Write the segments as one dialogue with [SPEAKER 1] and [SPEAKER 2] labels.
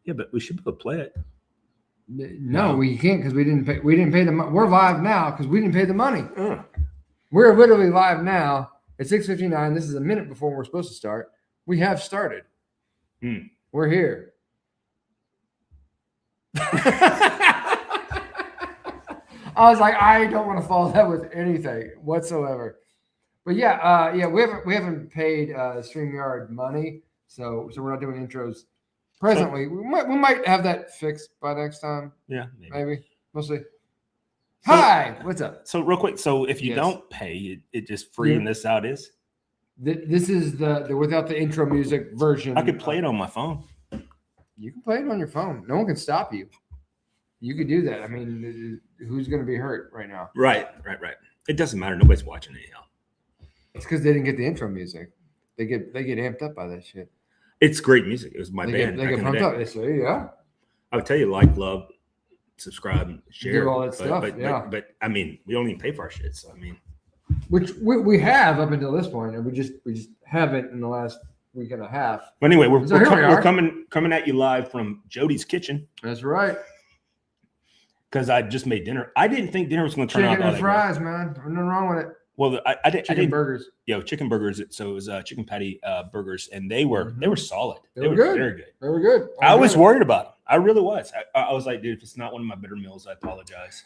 [SPEAKER 1] Yeah, but we should be able to play it.
[SPEAKER 2] No, we can't because we didn't pay. We didn't pay the money. We're live now because we didn't pay the money.
[SPEAKER 1] Uh.
[SPEAKER 2] We're literally live now. It's 6:59. This is a minute before we're supposed to start. We have started. We're here. I was like, I don't want to follow that with anything whatsoever. But yeah, we haven't paid StreamYard money, so we're not doing intros presently. We might have that fixed by next time.
[SPEAKER 1] Yeah,
[SPEAKER 2] maybe. We'll see. Hi, what's up?
[SPEAKER 1] So real quick, so if you don't pay, it just freeing this out is?
[SPEAKER 2] This is the without the intro music version.
[SPEAKER 1] I could play it on my phone.
[SPEAKER 2] You can play it on your phone. No one can stop you. You could do that. I mean, who's going to be hurt right now?
[SPEAKER 1] Right. It doesn't matter. Nobody's watching anyhow.
[SPEAKER 2] It's because they didn't get the intro music. They get amped up by that shit.
[SPEAKER 1] It's great music. It was my band.
[SPEAKER 2] They get pumped up. They say, yeah.
[SPEAKER 1] I would tell you, like, love, subscribe, and share.
[SPEAKER 2] Do all that stuff.
[SPEAKER 1] But I mean, we don't even pay for our shit. So I mean,
[SPEAKER 2] which we have up until this point, and we just haven't in the last week and a half.
[SPEAKER 1] But anyway, we're coming at you live from Jody's kitchen.
[SPEAKER 2] That's right.
[SPEAKER 1] Because I just made dinner. I didn't think dinner was going to turn out.
[SPEAKER 2] Chicken and fries, man. There's nothing wrong with it.
[SPEAKER 1] Well, I did
[SPEAKER 2] chicken burgers.
[SPEAKER 1] Yeah, chicken burgers. So it was chicken patty burgers, and they were solid.
[SPEAKER 2] They were good.
[SPEAKER 1] Very good.
[SPEAKER 2] They were good.
[SPEAKER 1] I was worried about them. I really was. I was like, dude, if it's not one of my better meals, I apologize.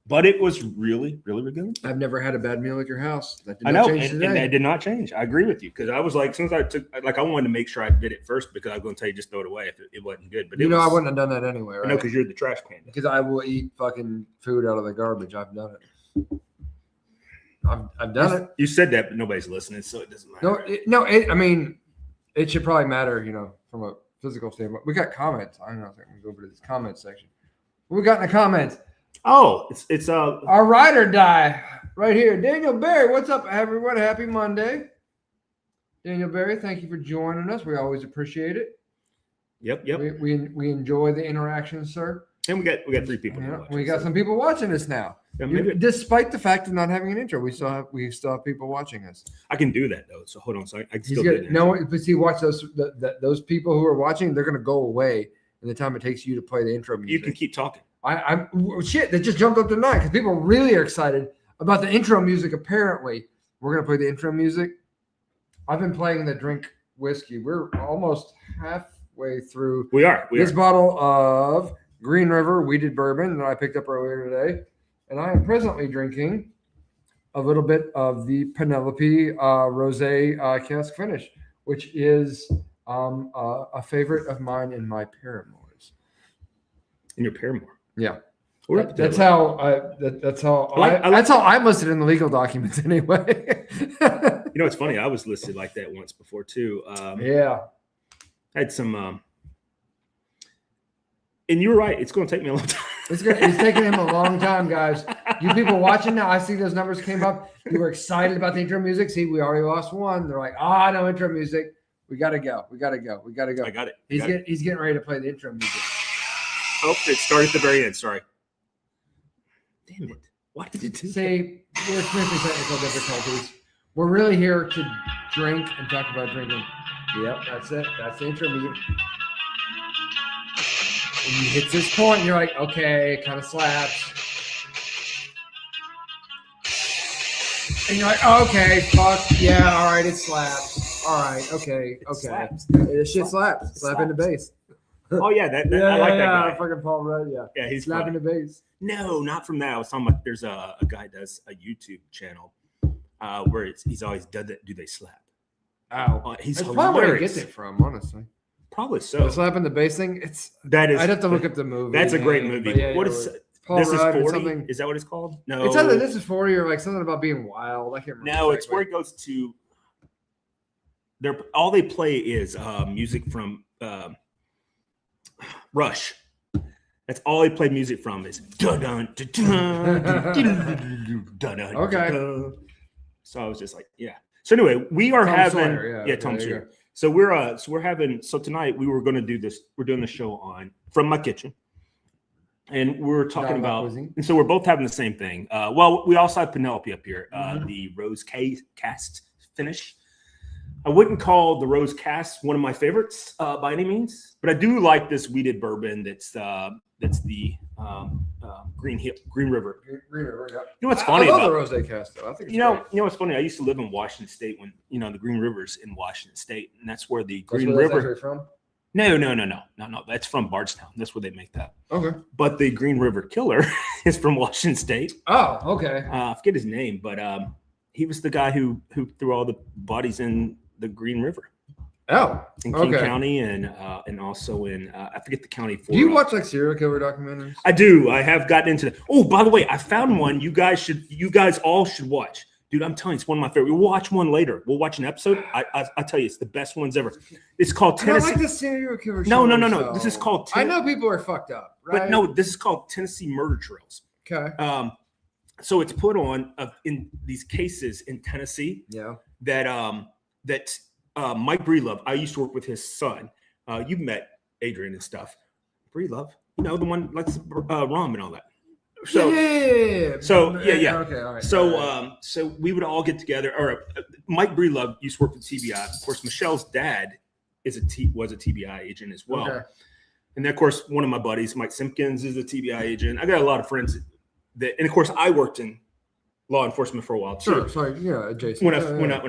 [SPEAKER 1] But it was really, really, really good.
[SPEAKER 2] I've never had a bad meal at your house.
[SPEAKER 1] That did not change today. And that did not change. I agree with you because I was like, as soon as I took, I wanted to make sure I did it first because I was going to tell you just throw it away if it wasn't good. But
[SPEAKER 2] I wouldn't have done that anyway, right?
[SPEAKER 1] No, because you're the trash can.
[SPEAKER 2] Because I will eat fucking food out of the garbage. I've done it. I've done it.
[SPEAKER 1] You said that, but nobody's listening, so it doesn't
[SPEAKER 2] matter. I mean, it should probably matter, from a physical standpoint. We got comments. I don't know if I can go over to this comment section. What we got in the comments?
[SPEAKER 1] Oh, it's
[SPEAKER 2] our ride or die right here. Daniel Berry, what's up, everyone? Happy Monday. Daniel Berry, thank you for joining us. We always appreciate it.
[SPEAKER 1] Yep.
[SPEAKER 2] We enjoy the interaction, sir.
[SPEAKER 1] And we got 3 people.
[SPEAKER 2] We got some people watching us now. Yeah, despite the fact of not having an intro, we still have people watching us.
[SPEAKER 1] I can do that though. So hold on, so I can still do it.
[SPEAKER 2] But see, watch those people who are watching. They're going to go away in the time it takes you to play the intro music.
[SPEAKER 1] You can keep talking.
[SPEAKER 2] That just jumped up tonight because people really are excited about the intro music. Apparently, we're going to play the intro music. I've been playing the drink whiskey. We're almost halfway through.
[SPEAKER 1] We are.
[SPEAKER 2] This bottle of Green River Wheated Bourbon that I picked up earlier today. And I am presently drinking a little bit of the Penelope Rosé Cask Finish, which is a favorite of mine in my paramours.
[SPEAKER 1] In your paramour?
[SPEAKER 2] Yeah. That's how I'm listed in the legal documents anyway.
[SPEAKER 1] It's funny. I was listed like that once before too.
[SPEAKER 2] Yeah.
[SPEAKER 1] I had some and you were right. It's going to take me a long time.
[SPEAKER 2] It's taking him a long time, guys. You people watching now, I see those numbers came up. You were excited about the intro music. See, we already lost one. They're like, no intro music. We got to go. We got to go.
[SPEAKER 1] I got it.
[SPEAKER 2] He's getting ready to play the intro music.
[SPEAKER 1] Oh, it started at the very end. Sorry. Damn it. Why did it do that?
[SPEAKER 2] See, we're experiencing technical difficulties. We're really here to drink and talk about drinking. Yep, that's it. That's the intro music. And you hit this point, and you're like, okay, it kind of slaps. And you're like, okay, fuck, yeah, all right, it slaps. All right, okay. This shit slaps. Slapping the bass.
[SPEAKER 1] Oh, yeah, I like that guy.
[SPEAKER 2] Fucking Paul Rudd, yeah.
[SPEAKER 1] Yeah, he's
[SPEAKER 2] slapping the bass.
[SPEAKER 1] No, not from that. I was talking about there's a guy does a YouTube channel where he's always done that. Do they slap?
[SPEAKER 2] Oh,
[SPEAKER 1] he's
[SPEAKER 2] that's
[SPEAKER 1] hilarious.
[SPEAKER 2] probably where he gets it from, honestly.
[SPEAKER 1] Probably so.
[SPEAKER 2] The slapping the bass thing. I'd have to look up the movie.
[SPEAKER 1] That's a great movie.
[SPEAKER 2] Yeah,
[SPEAKER 1] what is
[SPEAKER 2] Paul
[SPEAKER 1] this?
[SPEAKER 2] Rudd
[SPEAKER 1] Is 40? Is that what it's called? No,
[SPEAKER 2] it's either This Is 40 or like something about being wild. I can't remember.
[SPEAKER 1] No, it's where it goes to. All they play is music from Rush. That's all they play music from is dun dun dun dun dun.
[SPEAKER 2] Okay.
[SPEAKER 1] So I was just like, yeah. So anyway, we are
[SPEAKER 2] Tom
[SPEAKER 1] having
[SPEAKER 2] Sawyer,
[SPEAKER 1] Tom Sawyer. So we're having tonight we were going to do this. We're doing the show from my kitchen, and we're talking about. And so we're both having the same thing. Well, we also have Penelope up here, the Rose Cast Finish. I wouldn't call the Rose Cast one of my favorites by any means, but I do like this weeded bourbon. That's the Green River.
[SPEAKER 2] Green River, yeah.
[SPEAKER 1] You know what's funny
[SPEAKER 2] I love
[SPEAKER 1] about
[SPEAKER 2] the Rose Cast though. I think
[SPEAKER 1] you know what's funny? I used to live in Washington State when the Green River's in Washington State, and that's where the Green River
[SPEAKER 2] from.
[SPEAKER 1] No. That's from Bardstown. That's where they make that.
[SPEAKER 2] Okay.
[SPEAKER 1] But the Green River Killer is from Washington State.
[SPEAKER 2] Oh, okay.
[SPEAKER 1] I forget his name, but he was the guy who threw all the bodies in the Green River.
[SPEAKER 2] Oh,
[SPEAKER 1] in King County and also in I forget the county.
[SPEAKER 2] Do you watch like serial killer documentaries? I do.
[SPEAKER 1] I have gotten into that. Oh, by the way, I found one. You guys all should watch. Dude, I'm telling you, it's one of my favorite. We'll watch one later. We'll watch an episode. I tell you, it's the best ones ever. It's called Tennessee.
[SPEAKER 2] I like the serial killer.
[SPEAKER 1] No. This is called.
[SPEAKER 2] I know people are fucked up, right?
[SPEAKER 1] But no, this is called Tennessee Murder Trails.
[SPEAKER 2] Okay.
[SPEAKER 1] So it's put on in these cases in Tennessee.
[SPEAKER 2] Yeah.
[SPEAKER 1] That Mike Breedlove. I used to work with his son. You've met Adrian and stuff. Breedlove, the one likes rum and all that. So yeah.
[SPEAKER 2] Okay, all right.
[SPEAKER 1] So we would all get together. Or Mike Breedlove used to work with TBI. Of course, Michelle's dad was a TBI agent as well. Okay. And then, of course, one of my buddies, Mike Simpkins, is a TBI agent. I got a lot of friends and of course, I worked in law enforcement for a while too.
[SPEAKER 2] Sure, sorry, yeah, Jason.
[SPEAKER 1] When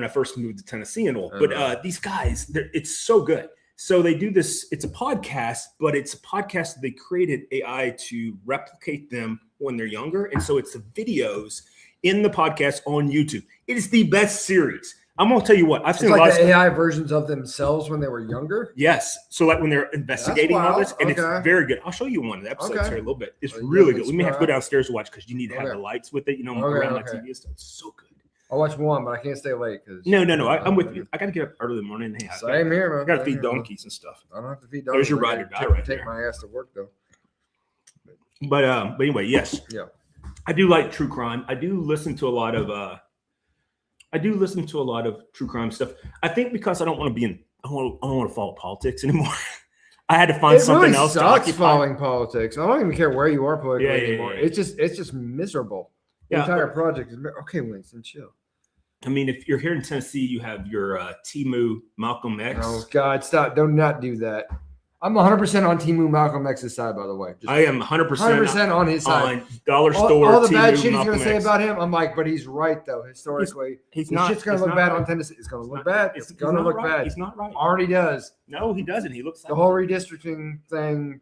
[SPEAKER 1] I first moved to Tennessee and all. But these guys, it's so good. So they do this. It's a podcast, but it's a podcast that they created AI to replicate them when they're younger, and so it's the videos in the podcast on YouTube. It is the best series. I'm gonna tell you what. I've seen a lot of
[SPEAKER 2] AI versions of themselves when they were younger.
[SPEAKER 1] Yes. So like when they're investigating all this, and it's very good. I'll show you one of the episodes here in a little bit. It's really good. We may have to go downstairs to watch because you need to have the lights with it. Around my TV and stuff. It's so good.
[SPEAKER 2] I'll watch one, but I can't stay late because.
[SPEAKER 1] No. I'm with you. I got to get up early in the morning. Hey,
[SPEAKER 2] Same here, man.
[SPEAKER 1] I got to feed donkeys and stuff.
[SPEAKER 2] I don't have to feed donkeys.
[SPEAKER 1] There's your ride or die right there.
[SPEAKER 2] Take my ass to work though.
[SPEAKER 1] But anyway, yes.
[SPEAKER 2] Yeah.
[SPEAKER 1] I do like true crime. I do listen to a lot of true crime stuff. I think because I don't want to I don't want to follow politics anymore. I had to find something else to occupy.
[SPEAKER 2] Following politics. I don't even care where you are politically anymore. Yeah. It's just miserable. The entire project is okay. Winston, chill.
[SPEAKER 1] I mean, if you're here in Tennessee, you have your Timu Malcolm X.
[SPEAKER 2] Oh God, stop! Do not do that. I'm 100% on Timu Malcolm X's side, by the way.
[SPEAKER 1] I am 100%
[SPEAKER 2] on his side.
[SPEAKER 1] On dollar store.
[SPEAKER 2] All the bad shit he's going to say about him, I'm like, but he's right though. Historically,
[SPEAKER 1] he's not.
[SPEAKER 2] Shit's going to look bad on Tennessee. It's going to look bad. It's going to look bad.
[SPEAKER 1] He's not right.
[SPEAKER 2] Already does.
[SPEAKER 1] No, he doesn't. He looks
[SPEAKER 2] the whole redistricting thing.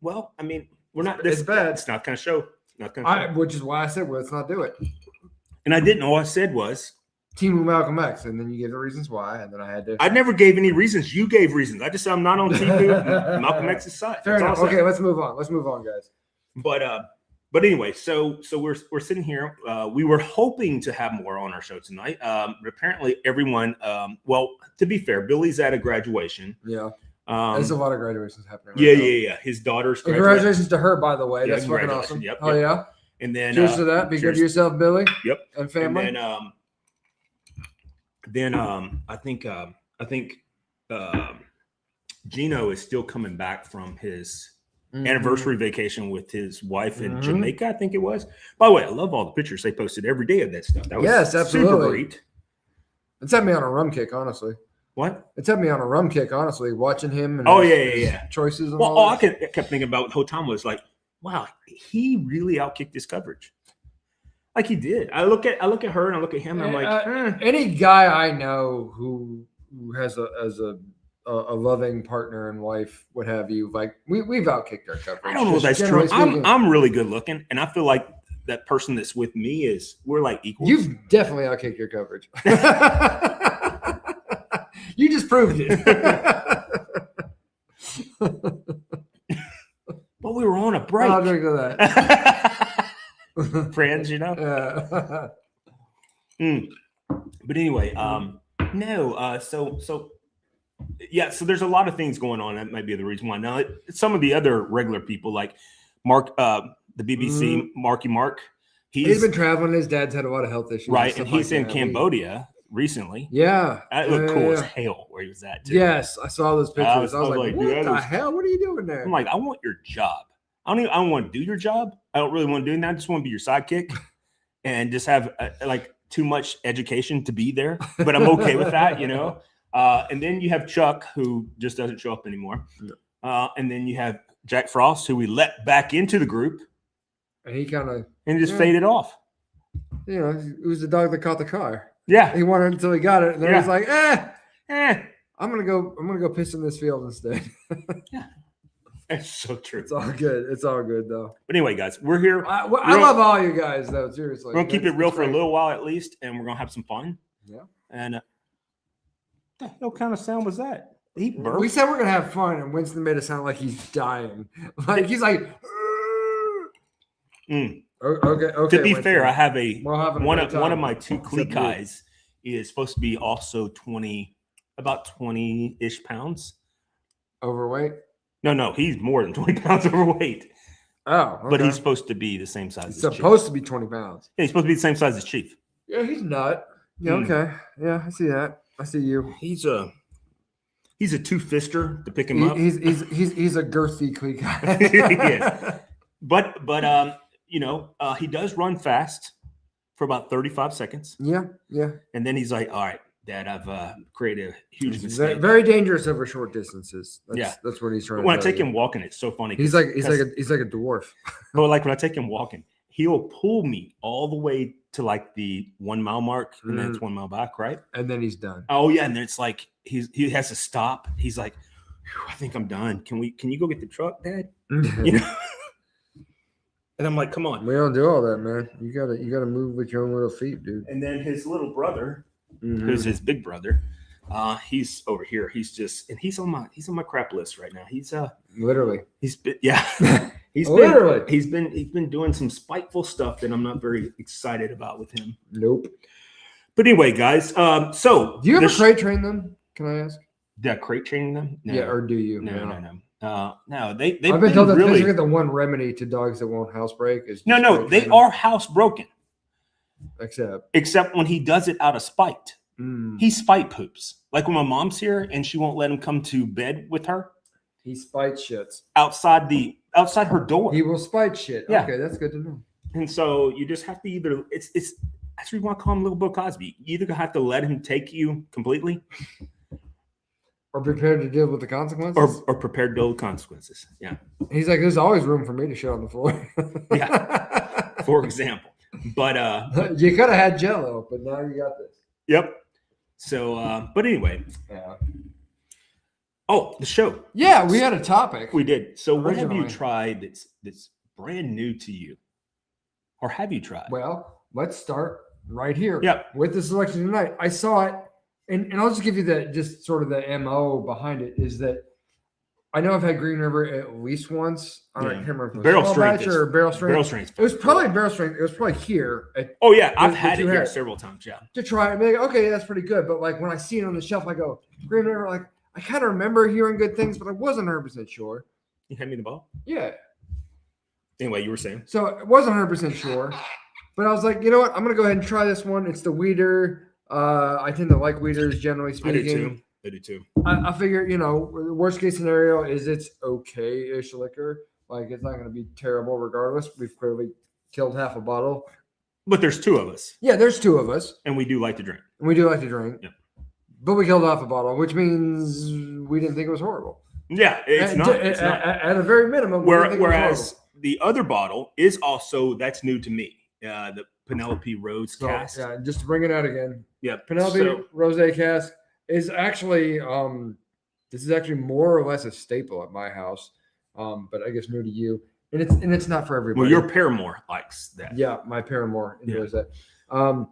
[SPEAKER 1] Well, I mean, we're not.
[SPEAKER 2] It's bad.
[SPEAKER 1] It's not going to show. Not going to show.
[SPEAKER 2] Which is why I said, well, let's not do it.
[SPEAKER 1] And I didn't. All I said was
[SPEAKER 2] Timu Malcolm X, and then you gave the reasons why, and then I had to.
[SPEAKER 1] I never gave any reasons. You gave reasons. I just said I'm not on Timu Malcolm X's side.
[SPEAKER 2] Fair enough. Okay, let's move on. Let's move on, guys.
[SPEAKER 1] But anyway, so we're sitting here. We were hoping to have more on our show tonight. But apparently everyone. Well, to be fair, Billy's at a graduation.
[SPEAKER 2] Yeah. There's a lot of graduations happening.
[SPEAKER 1] Yeah. His daughter's graduating.
[SPEAKER 2] Congratulations to her, by the way. That's fucking awesome.
[SPEAKER 1] Yep.
[SPEAKER 2] Oh yeah.
[SPEAKER 1] And then
[SPEAKER 2] cheers to that. Be good to yourself, Billy.
[SPEAKER 1] Yep.
[SPEAKER 2] And family.
[SPEAKER 1] And then I think Gino is still coming back from his anniversary vacation with his wife in Jamaica, I think it was. By the way, I love all the pictures they posted every day of that stuff. That was
[SPEAKER 2] absolutely
[SPEAKER 1] super great.
[SPEAKER 2] It's had me on a rum kick, honestly.
[SPEAKER 1] What?
[SPEAKER 2] It's had me on a rum kick, honestly, watching him and his choices. And
[SPEAKER 1] all I kept thinking about the whole time was like, wow, he really outkicked his coverage. Like he did. I look at her and I look at him and I'm like,
[SPEAKER 2] any guy I know who has a loving partner and wife, what have you, like we've outkicked our coverage.
[SPEAKER 1] I don't know if that's true. I'm really good looking, and I feel like that person that's with me we're like equals.
[SPEAKER 2] You've definitely outkicked your coverage. You just proved it.
[SPEAKER 1] Well, we were on a break.
[SPEAKER 2] I'll drink to that.
[SPEAKER 1] Friends,
[SPEAKER 2] Yeah.
[SPEAKER 1] But anyway, so there's a lot of things going on. That might be the reason why. Now, some of the other regular people like Mark, the BBC, Marky Mark,
[SPEAKER 2] he's been traveling. His dad's had a lot of health issues,
[SPEAKER 1] right? And he's in Cambodia recently.
[SPEAKER 2] Yeah,
[SPEAKER 1] that looked cool as hell where he was at too.
[SPEAKER 2] Yes, I saw those pictures. I was like, what the hell? What are you doing there?
[SPEAKER 1] I'm like, I want your job. I don't want to do your job. I don't really want to do that. I just want to be your sidekick and just have like too much education to be there. But I'm okay with that, And then you have Chuck, who just doesn't show up anymore. And then you have Jack Frost, who we let back into the group.
[SPEAKER 2] And he kind of
[SPEAKER 1] just faded off.
[SPEAKER 2] You know, it was the dog that caught the car.
[SPEAKER 1] Yeah.
[SPEAKER 2] He wanted until he got it. And then he's like, I'm gonna go piss in this field instead.
[SPEAKER 1] Yeah. That's so true.
[SPEAKER 2] It's all good. It's all good though.
[SPEAKER 1] But anyway, guys, we're here.
[SPEAKER 2] I love all you guys though. Seriously.
[SPEAKER 1] We're gonna keep it real for a little while at least, and we're gonna have some fun.
[SPEAKER 2] Yeah.
[SPEAKER 1] And what kind of sound was that? He burped.
[SPEAKER 2] We said we're gonna have fun, and Winston made it sound like he's dying. Like he's like. Okay.
[SPEAKER 1] To be
[SPEAKER 2] Winston.
[SPEAKER 1] fair, I have one
[SPEAKER 2] time.
[SPEAKER 1] of my two Cleek is supposed to be also about 20-ish pounds.
[SPEAKER 2] Overweight?
[SPEAKER 1] No, he's more than 20 pounds overweight.
[SPEAKER 2] Oh, okay.
[SPEAKER 1] But he's supposed to be the same size as Chief.
[SPEAKER 2] Supposed to be 20 pounds.
[SPEAKER 1] Yeah, he's supposed to be the same size as Chief.
[SPEAKER 2] Yeah, he's not. Yeah, okay. Yeah, I see that. I see you.
[SPEAKER 1] He's a two-fister to pick him up.
[SPEAKER 2] He's a girthy Cleek guy.
[SPEAKER 1] Yes. But he does run fast for about 35 seconds.
[SPEAKER 2] Yeah.
[SPEAKER 1] And then he's like, all right, Dad, I've created a huge mistake.
[SPEAKER 2] Very dangerous over short distances. That's what he's trying to do.
[SPEAKER 1] When I take him walking, it's so funny.
[SPEAKER 2] He's like a dwarf.
[SPEAKER 1] But like when I take him walking, he'll pull me all the way to like the 1 mile mark, and then it's 1 mile back, right?
[SPEAKER 2] And then he's done.
[SPEAKER 1] Oh yeah, and then it's like he has to stop. He's like, I think I'm done. Can you go get the truck, Dad? And I'm like, come on.
[SPEAKER 2] We don't do all that, man. You gotta move with your own little feet, dude.
[SPEAKER 1] And then his little brother, who's his big brother, he's over here. He's on my crap list right now. He's
[SPEAKER 2] literally.
[SPEAKER 1] He's been doing some spiteful stuff that I'm not very excited about with him.
[SPEAKER 2] Nope.
[SPEAKER 1] But anyway, guys, so
[SPEAKER 2] do you ever crate train them? Can I ask?
[SPEAKER 1] Did I crate train them? No.
[SPEAKER 2] Yeah, or do you?
[SPEAKER 1] No. No, they've
[SPEAKER 2] I've been told that
[SPEAKER 1] really
[SPEAKER 2] basically the one remedy to dogs that won't housebreak is
[SPEAKER 1] no, they are housebroken. Except when he does it out of spite. He spite poops. Like when my mom's here and she won't let him come to bed with her.
[SPEAKER 2] He spite shits
[SPEAKER 1] outside her door.
[SPEAKER 2] He will spite shit.
[SPEAKER 1] Yeah.
[SPEAKER 2] Okay, that's good to know.
[SPEAKER 1] And so you just have to either it's that's what you want to call him Little Bill Cosby. You either have to let him take you completely.
[SPEAKER 2] Or prepared to deal with the consequences?
[SPEAKER 1] Or prepared to deal with consequences. Yeah.
[SPEAKER 2] He's like, there's always room for me to shit on the floor.
[SPEAKER 1] Yeah. For example. But
[SPEAKER 2] you could have had Jell-O, but now you got this.
[SPEAKER 1] Yep. So but anyway.
[SPEAKER 2] Yeah.
[SPEAKER 1] Oh, the show.
[SPEAKER 2] Yeah, we had a topic.
[SPEAKER 1] We did. So what have you tried that's brand new to you? Or have you tried?
[SPEAKER 2] Well, let's start right here.
[SPEAKER 1] Yeah.
[SPEAKER 2] With the selection tonight. I saw it. And I'll just give you just sort of the MO behind it is that I know I've had Green River at least once. I can't remember if it was
[SPEAKER 1] barrel strength
[SPEAKER 2] or barrel strength.
[SPEAKER 1] Barrel strength.
[SPEAKER 2] It was probably barrel strength. It was probably here.
[SPEAKER 1] I've had it here several times. Yeah.
[SPEAKER 2] To try it, be like, okay, that's pretty good. But like when I see it on the shelf, I go Green River. Like I kind of remember hearing good things, but I wasn't 100% sure.
[SPEAKER 1] You hand me the ball.
[SPEAKER 2] Yeah.
[SPEAKER 1] Anyway, you were saying.
[SPEAKER 2] So I wasn't 100% sure, but I was like, you know what? I'm gonna go ahead and try this one. It's the Weeder. I tend to like Weeders, generally speaking.
[SPEAKER 1] I do too.
[SPEAKER 2] I figure, the worst case scenario is it's okay-ish liquor. Like, it's not going to be terrible regardless. We've clearly killed half a bottle.
[SPEAKER 1] But there's two of us.
[SPEAKER 2] Yeah, there's two of us.
[SPEAKER 1] And we do like to drink.
[SPEAKER 2] Yeah. But we killed half a bottle, which means we didn't think it was horrible.
[SPEAKER 1] Yeah, it's not.
[SPEAKER 2] At a very minimum.
[SPEAKER 1] Whereas the other bottle is also, that's new to me. The Penelope Rose cask.
[SPEAKER 2] Yeah, just to bring it out again.
[SPEAKER 1] Yeah.
[SPEAKER 2] Penelope Rose cask is actually this is actually more or less a staple at my house. But I guess new to you. And it's not for everybody.
[SPEAKER 1] Well, your paramour likes that.
[SPEAKER 2] Yeah, my paramour enjoys that.
[SPEAKER 1] And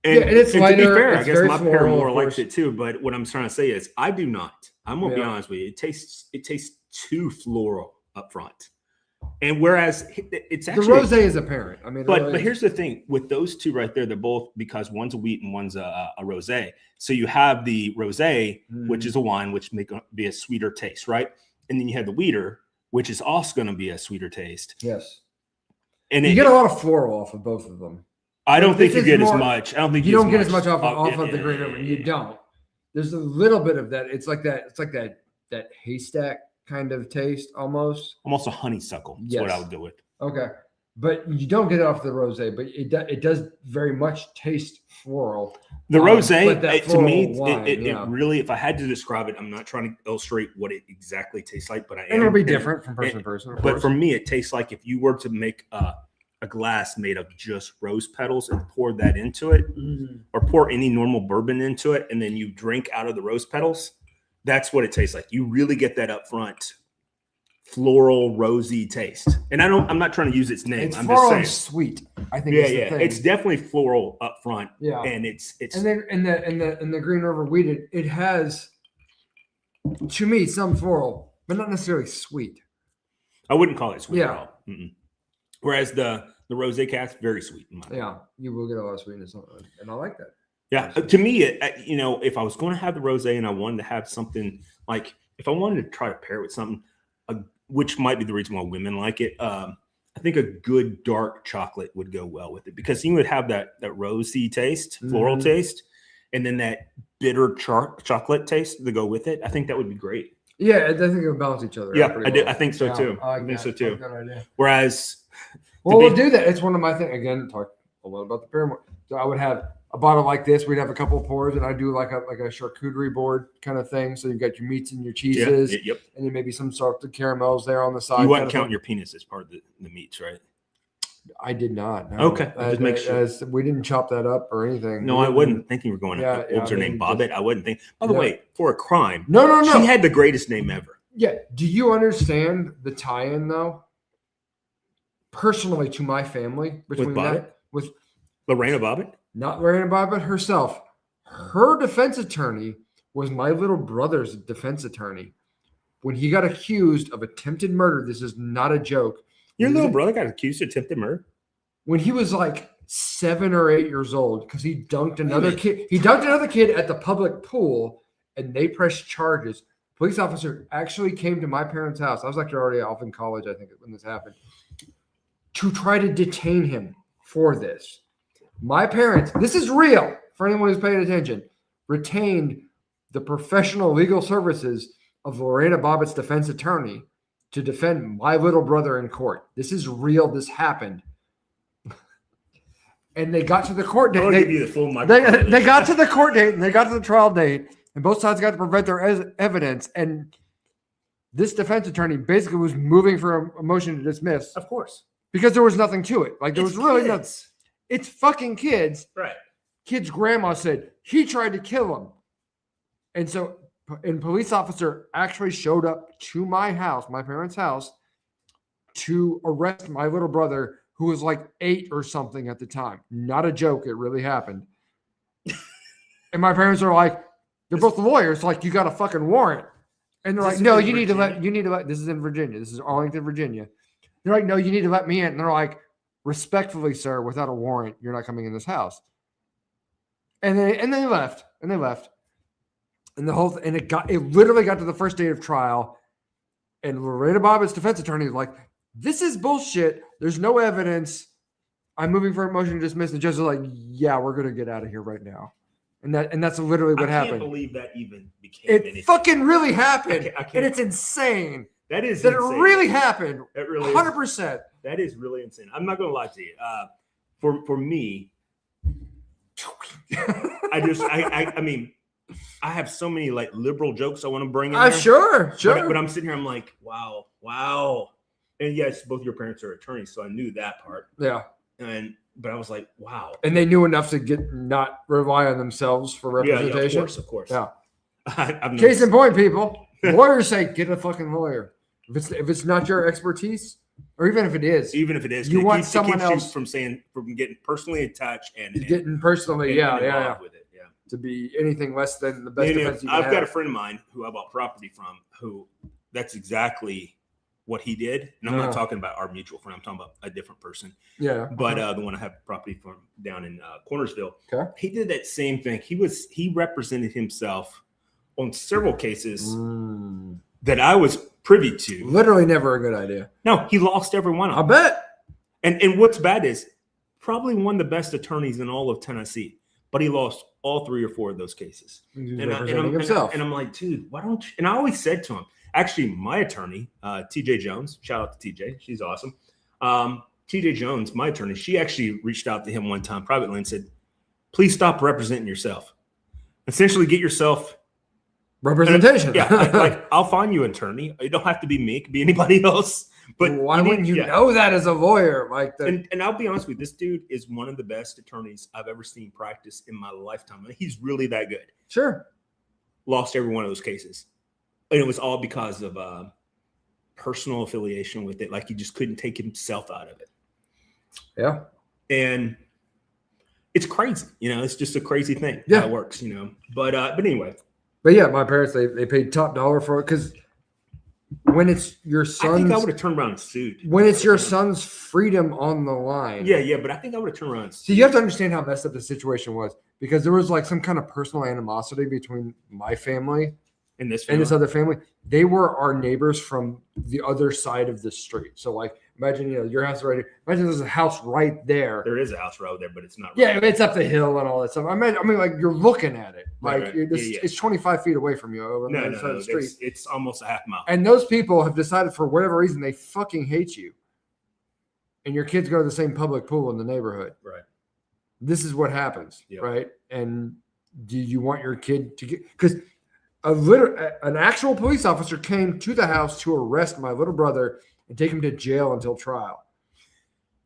[SPEAKER 2] it's lighter.
[SPEAKER 1] To be fair,
[SPEAKER 2] I
[SPEAKER 1] guess my paramour likes it too. But what I'm trying to say is I do not. I'm gonna be honest with you. It tastes too floral up front. And whereas it's actually
[SPEAKER 2] the rosé is apparent. I mean,
[SPEAKER 1] but here's the thing with those two right there, they're both because one's a wheat and one's a rosé. So you have the rosé, which is a wine, which may be a sweeter taste, right? And then you have the wheater, which is also going to be a sweeter taste.
[SPEAKER 2] Yes.
[SPEAKER 1] And
[SPEAKER 2] you get a lot of floral off of both of them.
[SPEAKER 1] I don't think you get as much. I don't think
[SPEAKER 2] you don't get as much off of the Green River. You don't. There's a little bit of that. It's like that haystack kind of taste almost
[SPEAKER 1] a honeysuckle. That's what I would go with.
[SPEAKER 2] Okay. but you don't get it off the rosé. But it does very much taste floral.
[SPEAKER 1] The rosé, to me,
[SPEAKER 2] wine,
[SPEAKER 1] it really, if I had to describe it, I'm not trying to illustrate what it exactly tastes like, but I am.
[SPEAKER 2] And it'll be different from person to person.
[SPEAKER 1] But for me, it tastes like if you were to make a glass made of just rose petals and pour that into it, or pour any normal bourbon into it, and then you drink out of the rose petals. That's what it tastes like. You really get that up front, floral, rosy taste. And I'm not trying to use its name.
[SPEAKER 2] It's
[SPEAKER 1] I'm
[SPEAKER 2] floral
[SPEAKER 1] just
[SPEAKER 2] and
[SPEAKER 1] saying.
[SPEAKER 2] sweet. I think.
[SPEAKER 1] Yeah. It's definitely floral up front.
[SPEAKER 2] Yeah,
[SPEAKER 1] and it's.
[SPEAKER 2] And then in the Green River Wheated, it has, to me, some floral, but not necessarily sweet.
[SPEAKER 1] I wouldn't call it sweet at all. Mm-mm. Whereas the rosé cask, very sweet.
[SPEAKER 2] You will get a lot of sweetness on it, and I like that.
[SPEAKER 1] Yeah, to me, if I was going to have the rosé and I wanted to have something like, if I wanted to try to pair it with something, which might be the reason why women like it, I think a good dark chocolate would go well with it, because you would have that rosy taste, floral taste, and then that bitter chocolate taste to go with it. I think that would be great.
[SPEAKER 2] Yeah, I think it would balance each other.
[SPEAKER 1] Yeah, I think so too.
[SPEAKER 2] I
[SPEAKER 1] think so too.
[SPEAKER 2] Good idea.
[SPEAKER 1] Whereas,
[SPEAKER 2] we'll do that. It's one of my things. Again, talk a lot about the pyramid. So I would have a bottle like this. We'd have a couple of pours, and I do like a charcuterie board kind of thing. So you've got your meats and your cheeses,
[SPEAKER 1] yep,
[SPEAKER 2] and then maybe some salted caramels there on the side.
[SPEAKER 1] You wouldn't count your penis as part of the meats, right?
[SPEAKER 2] I did not. No.
[SPEAKER 1] Okay, just make sure.
[SPEAKER 2] We didn't chop that up or anything.
[SPEAKER 1] No, I wasn't thinking we're going. What was her name? Bobbit. I wasn't thinking. By the way, for a crime.
[SPEAKER 2] No.
[SPEAKER 1] She had the greatest name ever.
[SPEAKER 2] Yeah. Do you understand the tie-in though? Personally, to my family, between with
[SPEAKER 1] Lorena Bobbitt?
[SPEAKER 2] Not Lorena Bobbitt herself. Her defense attorney was my little brother's defense attorney. When he got accused of attempted murder, this is not a joke.
[SPEAKER 1] Your little brother got accused of attempted murder?
[SPEAKER 2] When he was like 7 or 8 years old, because he dunked another kid. He dunked another kid at the public pool, and they pressed charges. Police officer actually came to my parents' house. I was actually already off in college, I think, when this happened, to try to detain him for this. My parents, this is real for anyone who's paying attention, retained the professional legal services of Lorena Bobbitt's defense attorney to defend my little brother in court. This is real. This happened. And they got to the court date. They got to the court date, and they got to the trial date, and both sides got to present their evidence. And this defense attorney basically was moving for a motion to dismiss.
[SPEAKER 1] Of course.
[SPEAKER 2] Because there was nothing to it. Like, there was really nothing. It's fucking kids.
[SPEAKER 1] Right.
[SPEAKER 2] Kid's grandma said he tried to kill him. And so, and police officer actually showed up to my house, my parents' house, to arrest my little brother, who was like 8 or something at the time. Not a joke. It really happened. And my parents are like, they're both lawyers. Like, you got a fucking warrant. And they're like, no, you need to let, this is in Virginia. This is Arlington, Virginia. They're like, no, you need to let me in. And they're like, respectfully, sir, without a warrant, you're not coming in this house. And they left. And they left. And it literally got to the first day of trial. And Lorena Bobbitt's defense attorney was like, this is bullshit. There's no evidence. I'm moving for a motion to dismiss. And the judge is like, yeah, we're going to get out of here right now. And that's literally what happened. I
[SPEAKER 1] can't believe that even became
[SPEAKER 2] anything. It fucking really happened. And it's insane.
[SPEAKER 1] That is
[SPEAKER 2] that
[SPEAKER 1] insane.
[SPEAKER 2] It really happened.
[SPEAKER 1] That really
[SPEAKER 2] 100%.
[SPEAKER 1] That is really insane. I'm not going to lie to you. For me, I mean, I have so many like liberal jokes I want to bring in there.
[SPEAKER 2] Sure.
[SPEAKER 1] But I'm sitting here, I'm like, wow. And yes, both your parents are attorneys, so I knew that part.
[SPEAKER 2] Yeah.
[SPEAKER 1] But I was like, wow.
[SPEAKER 2] And they knew enough to not rely on themselves for representation.
[SPEAKER 1] Yeah, of course.
[SPEAKER 2] Yeah. Case in point, people. Lawyers say, get a fucking lawyer. If it's not your expertise, or even if it is, you want someone else
[SPEAKER 1] from getting personally attached and
[SPEAKER 2] getting personally, yeah,
[SPEAKER 1] with it, yeah.
[SPEAKER 2] To be anything less than the best defense you can
[SPEAKER 1] I've got a friend of mine who I bought property from, who that's exactly what he did. And I'm not talking about our mutual friend. I'm talking about a different person.
[SPEAKER 2] Yeah.
[SPEAKER 1] But the one I have property from down in Cornersville,
[SPEAKER 2] okay.
[SPEAKER 1] He did that same thing. He represented himself on several cases that I was privy to.
[SPEAKER 2] Literally never a good idea.
[SPEAKER 1] No, he lost every one of them.
[SPEAKER 2] I bet.
[SPEAKER 1] And what's bad is probably one of the best attorneys in all of Tennessee, but he lost all 3 or 4 of those cases.
[SPEAKER 2] And I'm
[SPEAKER 1] like, dude, why don't you? And I always said to him, actually, my attorney, TJ Jones, shout out to TJ, she's awesome. TJ Jones, my attorney, she actually reached out to him one time privately and said, please stop representing yourself. Essentially get yourself
[SPEAKER 2] representation.
[SPEAKER 1] I'll find you an attorney. It don't have to be me. It could be anybody else. But
[SPEAKER 2] why wouldn't you know that as a lawyer?
[SPEAKER 1] And I'll be honest with you, this dude is one of the best attorneys I've ever seen practice in my lifetime. I mean, he's really that good.
[SPEAKER 2] Sure.
[SPEAKER 1] Lost every one of those cases. And it was all because of personal affiliation with it. Like he just couldn't take himself out of it.
[SPEAKER 2] Yeah.
[SPEAKER 1] And it's crazy. It's just a crazy thing.
[SPEAKER 2] Yeah.
[SPEAKER 1] How it works, But anyway.
[SPEAKER 2] But yeah, my parents, they paid top dollar for it because when it's your son's,
[SPEAKER 1] I think I would have turned around and sued.
[SPEAKER 2] When it's your son's freedom on the line.
[SPEAKER 1] Yeah, but I think I would have turned around and sued.
[SPEAKER 2] See, you have to understand how messed up the situation was because there was like some kind of personal animosity between my family
[SPEAKER 1] and this
[SPEAKER 2] other family. They were our neighbors from the other side of the street. So like, imagine, your house right here. Imagine there's a house right there.
[SPEAKER 1] There is a house right there, but it's not.
[SPEAKER 2] Yeah, it's up the hill and all that stuff. I mean, like you're looking at it. Like
[SPEAKER 1] right.
[SPEAKER 2] It's 25 feet away from you over on the other side of the street.
[SPEAKER 1] It's almost a half mile.
[SPEAKER 2] And those people have decided for whatever reason they fucking hate you. And your kids go to the same public pool in the neighborhood.
[SPEAKER 1] Right.
[SPEAKER 2] This is what happens,
[SPEAKER 1] yep.
[SPEAKER 2] right? And do you want your kid to get because an actual police officer came to the house to arrest my little brother and take him to jail until trial.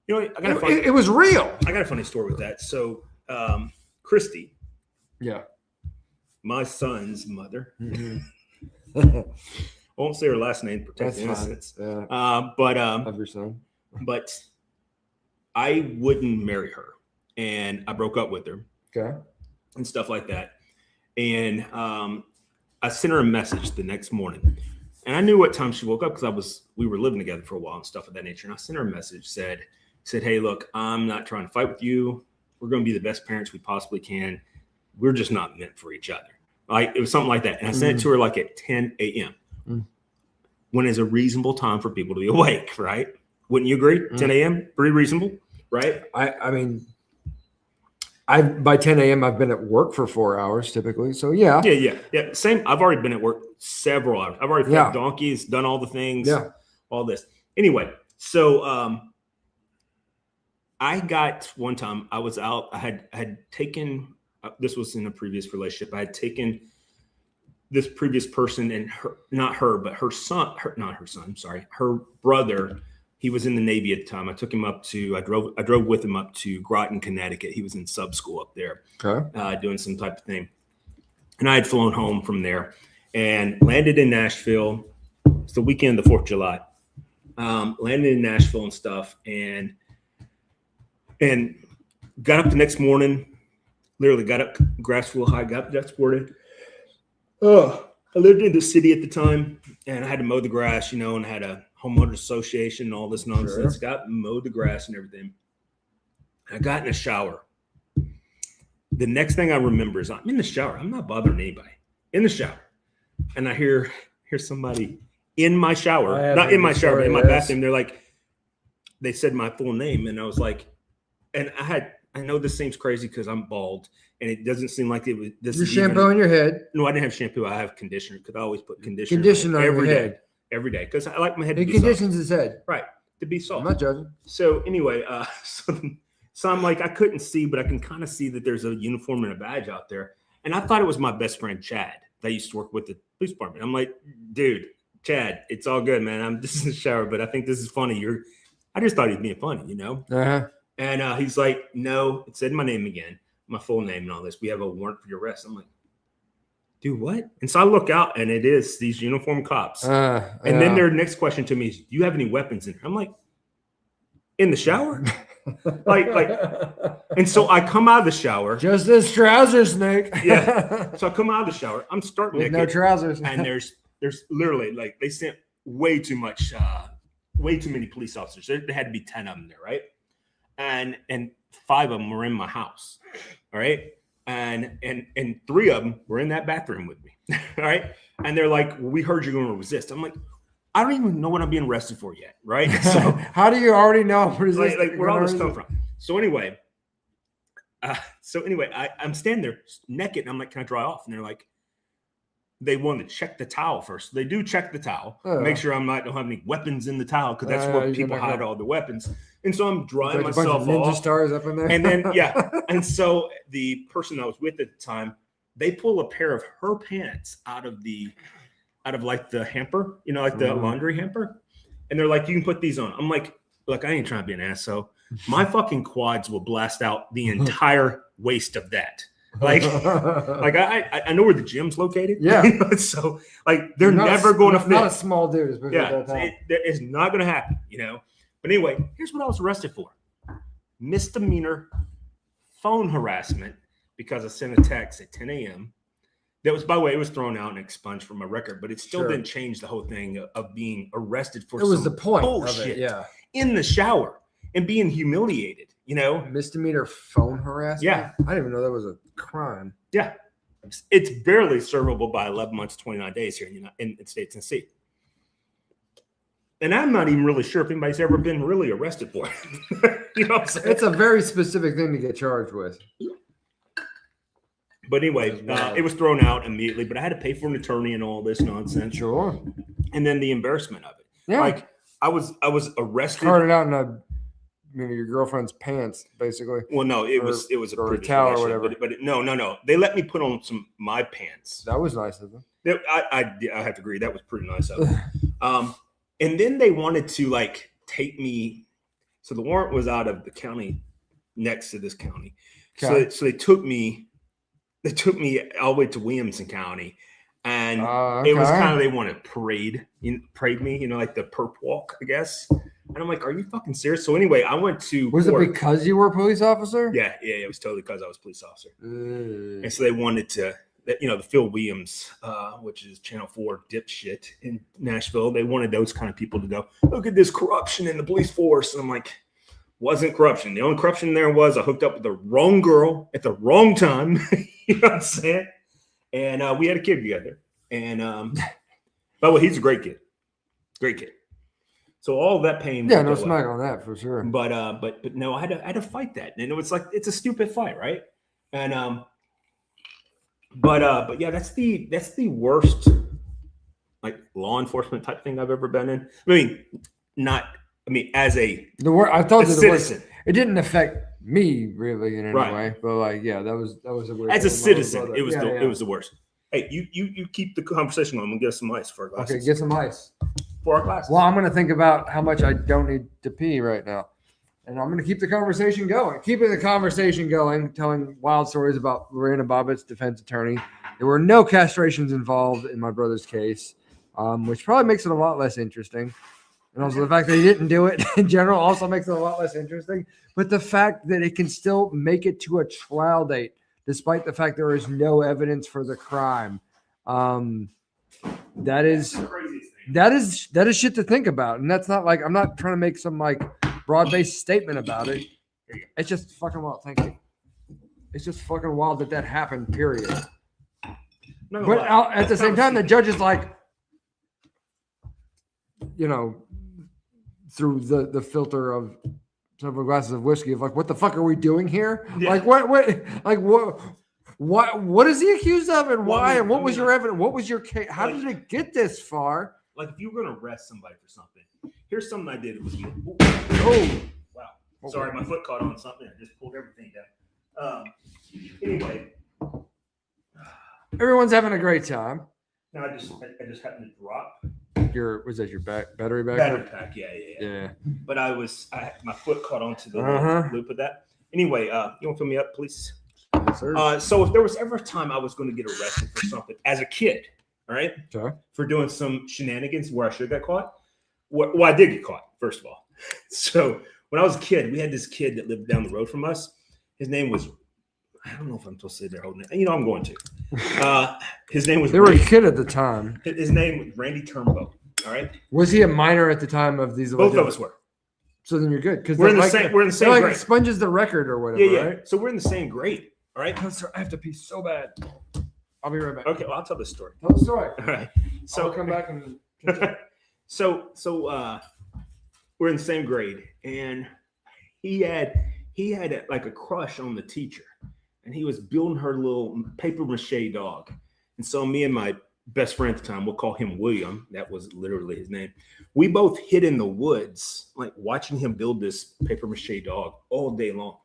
[SPEAKER 1] It
[SPEAKER 2] was real.
[SPEAKER 1] I got a funny story with that. So, Christy, my son's mother, I won't say her last name, protect innocence.
[SPEAKER 2] Yeah.
[SPEAKER 1] Of
[SPEAKER 2] your son.
[SPEAKER 1] But I wouldn't marry her, and I broke up with her.
[SPEAKER 2] Okay.
[SPEAKER 1] And stuff like that, and I sent her a message the next morning, and I knew what time she woke up because we were living together for a while and stuff of that nature. And I sent her a message, said, hey, look, I'm not trying to fight with you. We're going to be the best parents we possibly can. We're just not meant for each other. Like it was something like that. And I sent it to her like at 10 a.m. When is a reasonable time for people to be awake, right? Wouldn't you agree? 10 a.m. pretty reasonable, right?
[SPEAKER 2] I mean, by 10 a.m. I've been at work for 4 hours typically. So yeah.
[SPEAKER 1] Yeah. Same. I've already been at work several hours. I've already fed donkeys, done all the things.
[SPEAKER 2] Yeah.
[SPEAKER 1] All this. Anyway, so I got one time I was out. I had taken. This was in a previous relationship. I had taken this previous person and her brother. He was in the Navy at the time. I took him up to, I drove with him up to Groton, Connecticut. He was in sub school up there, doing some type of thing. And I had flown home from there and landed in Nashville. It's the weekend of the 4th of July. Landed in Nashville and stuff and got up the next morning, literally got up, Grassville High, got transported. I lived in the city at the time and I had to mow the grass, and had a homeowners association and all this nonsense. Sure. Got mowed the grass and everything. I got in the shower. The next thing I remember is I'm in the shower. I'm not bothering anybody in the shower. And I hear somebody in my shower, not in my shower, but in my bathroom. They're like, they said my full name. And I was like, and I know this seems crazy because I'm bald and it doesn't seem like it was this.
[SPEAKER 2] Your shampoo in your head.
[SPEAKER 1] No, I didn't have shampoo. I have conditioner because I always put conditioner
[SPEAKER 2] on your head.
[SPEAKER 1] Every day because I like my head to be
[SPEAKER 2] conditions
[SPEAKER 1] soft.
[SPEAKER 2] His head.
[SPEAKER 1] Right. To be soft.
[SPEAKER 2] I'm not judging.
[SPEAKER 1] So anyway, so I'm like, I couldn't see, but I can kind of see that there's a uniform and a badge out there. And I thought it was my best friend, Chad, that I used to work with the police department. I'm like, dude, Chad, it's all good, man. I'm just in the shower, but I think this is funny. I just thought he was being funny,
[SPEAKER 2] Uh-huh.
[SPEAKER 1] And he's like, no, it said my name again, my full name and all this. We have a warrant for your arrest. I'm like, dude, what? And so I look out and it is these uniformed cops. And then their next question to me is, do you have any weapons in here? I'm like, in the shower? like, and so I come out of the shower.
[SPEAKER 2] Just this trousers, Nick.
[SPEAKER 1] Yeah. So I come out of the shower. I'm starting
[SPEAKER 2] with no trousers.
[SPEAKER 1] And there's literally like they sent way too many police officers. There had to be 10 of them there, right? And 5 of them were in my house. All right. And 3 of them were in that bathroom with me. All right. And they're like, well, we heard you're going to resist. I'm like, I don't even know what I'm being arrested for yet. Right. So
[SPEAKER 2] how do you already know I'm resisting?
[SPEAKER 1] Like where all this come from? So anyway, I'm standing there naked and I'm like, can I dry off? And they're like, they want to check the towel first. They do check the towel, make sure don't have any weapons in the towel, because that's where people hide all the weapons. And so I'm drying myself
[SPEAKER 2] ninja
[SPEAKER 1] off.
[SPEAKER 2] stars up in there.
[SPEAKER 1] And then, and so the person I was with at the time, they pull a pair of her pants out of like the hamper, like the laundry hamper. And they're like, you can put these on. I'm like, look, I ain't trying to be an asshole. My fucking quads will blast out the entire waist of that. Like I know where the gym's located.
[SPEAKER 2] Yeah.
[SPEAKER 1] So like they're never going to fit.
[SPEAKER 2] Not a small dude.
[SPEAKER 1] Yeah, it's not going to happen, But anyway, here's what I was arrested for: misdemeanor phone harassment, because I sent a text at 10 a.m. That was, by the way, it was thrown out and expunged from my record, but it still didn't change the whole thing of being arrested for. It was the point bullshit of it, in the shower and being humiliated.
[SPEAKER 2] Misdemeanor phone harassment.
[SPEAKER 1] Yeah,
[SPEAKER 2] I didn't even know that was a crime.
[SPEAKER 1] Yeah, it's barely servable by 11 months, 29 days here in the state of Tennessee. And I'm not even really sure if anybody's ever been really arrested for it. You know what I'm saying?
[SPEAKER 2] It's a very specific thing to get charged with.
[SPEAKER 1] But anyway, it was thrown out immediately, but I had to pay for an attorney and all this nonsense.
[SPEAKER 2] Sure.
[SPEAKER 1] And then the embarrassment of it.
[SPEAKER 2] Yeah.
[SPEAKER 1] Like I was arrested.
[SPEAKER 2] Started out in your girlfriend's pants, basically.
[SPEAKER 1] Well, no, it was
[SPEAKER 2] a towel or whatever.
[SPEAKER 1] But no. They let me put on my pants.
[SPEAKER 2] That was nice of them.
[SPEAKER 1] I have to agree. That was pretty nice of them. And then they wanted to like take me. So the warrant was out of the county next to this county. Okay. So they took me. They took me all the way to Williamson County, and it was kind of, they wanted to parade me, like the perp walk, I guess. And I'm like, are you fucking serious? So anyway, I went to
[SPEAKER 2] Was
[SPEAKER 1] court.
[SPEAKER 2] it because you were a police officer?
[SPEAKER 1] Yeah, it was totally because I was a police officer. And so they wanted to, the Phil Williams, which is Channel 4 dipshit in Nashville, they wanted those kind of people to go, look at this corruption in the police force. And I'm like, wasn't corruption. The only corruption there was I hooked up with the wrong girl at the wrong time. You know what I'm saying? And we had a kid together. And by the way, he's a great kid. Great kid. So all of that pain.
[SPEAKER 2] Yeah, no smack on that for sure.
[SPEAKER 1] But no, I had to fight that. And it was like, it's a stupid fight, right? And but yeah, that's the worst like law enforcement type thing I've ever been in. As a
[SPEAKER 2] I told you the
[SPEAKER 1] citizen.
[SPEAKER 2] Worst. It didn't affect me really in any way, but like, yeah, that was a weird.
[SPEAKER 1] As a citizen, it was the worst. Hey, you keep the conversation going. I'm gonna get some ice for our glasses.
[SPEAKER 2] Okay, get some ice
[SPEAKER 1] for our glasses.
[SPEAKER 2] Well, I'm gonna think about how much I don't need to pee right now, and I'm gonna keep the conversation going. Keeping the conversation going, telling wild stories about Lorena Bobbitt's defense attorney. There were no castrations involved in my brother's case, which probably makes it a lot less interesting. And also the fact that he didn't do it in general also makes it a lot less interesting. But the fact that it can still make it to a trial date, despite the fact there is no evidence for the crime, that is shit to think about. And that's not like, I'm not trying to make some like broad-based statement about it. It's just fucking wild. Thank you. It's just fucking wild that happened, period. But at the same time, the judge is like, through the filter of several glasses of whiskey, of like, what the fuck are we doing here? Yeah. Like what is he accused of, and why, and what was your evidence? What was your case? How did it get this far?
[SPEAKER 1] Like, if you were gonna arrest somebody for something, here's something I did. It was wow. Sorry, my foot caught on something. I just pulled everything down. Anyway,
[SPEAKER 2] everyone's having a great time.
[SPEAKER 1] No, I just happened to drop.
[SPEAKER 2] Was that your battery back?
[SPEAKER 1] Battery pack, yeah. But my foot caught onto the loop of that. Anyway, you want to fill me up, please?
[SPEAKER 2] Yes, sir.
[SPEAKER 1] So if there was ever a time I was going to get arrested for something as a kid, all right, for doing some shenanigans where I should have got caught. Well, I did get caught, first of all. So when I was a kid, we had this kid that lived down the road from us. His name was, I don't know if I'm supposed to say their whole name. I'm going to. His name was.
[SPEAKER 2] They were a kid at the time.
[SPEAKER 1] His name was Randy Turnbow. All right.
[SPEAKER 2] Was he a minor at the time of these?
[SPEAKER 1] Both of us were.
[SPEAKER 2] So then you're good because
[SPEAKER 1] we're in the same grade.
[SPEAKER 2] Like expunges the record or whatever.
[SPEAKER 1] Yeah.
[SPEAKER 2] Right?
[SPEAKER 1] So we're in the same grade. All right.
[SPEAKER 2] I have to pee so bad. I'll be right back.
[SPEAKER 1] Okay. Well, I'll tell this story.
[SPEAKER 2] Tell the story.
[SPEAKER 1] All right.
[SPEAKER 2] So I'll come back and.
[SPEAKER 1] So we're in the same grade, and he had like a crush on the teacher, and he was building her little paper mache dog. And so me and my best friend at the time, we'll call him William. That was literally his name. We both hid in the woods, like watching him build this paper mache dog all day long.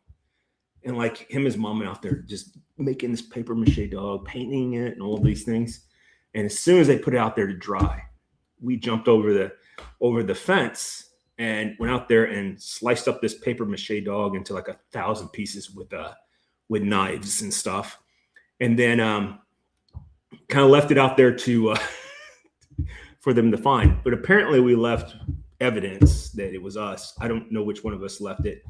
[SPEAKER 1] And like him and his mom out there just making this paper mache dog, painting it and all these things. And as soon as they put it out there to dry, we jumped over the fence and went out there and sliced up this paper mache dog into like 1,000 pieces with knives and stuff. And then kind of left it out there to for them to find. But apparently we left evidence that it was us. I don't know which one of us left it.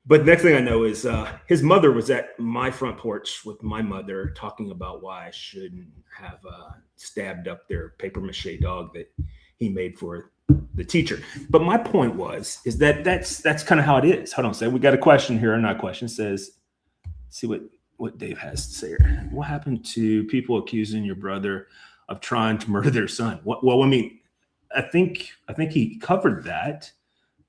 [SPEAKER 1] But the next thing I know is his mother was at my front porch with my mother talking about why I shouldn't have stabbed up their paper mache dog that he made for the teacher. But my point is that that's kind of how it is. Hold on a second. We got a question here. Not a question. It says, see what Dave has to say here. What happened to people accusing your brother of trying to murder their son? Well, I mean, I think he covered that.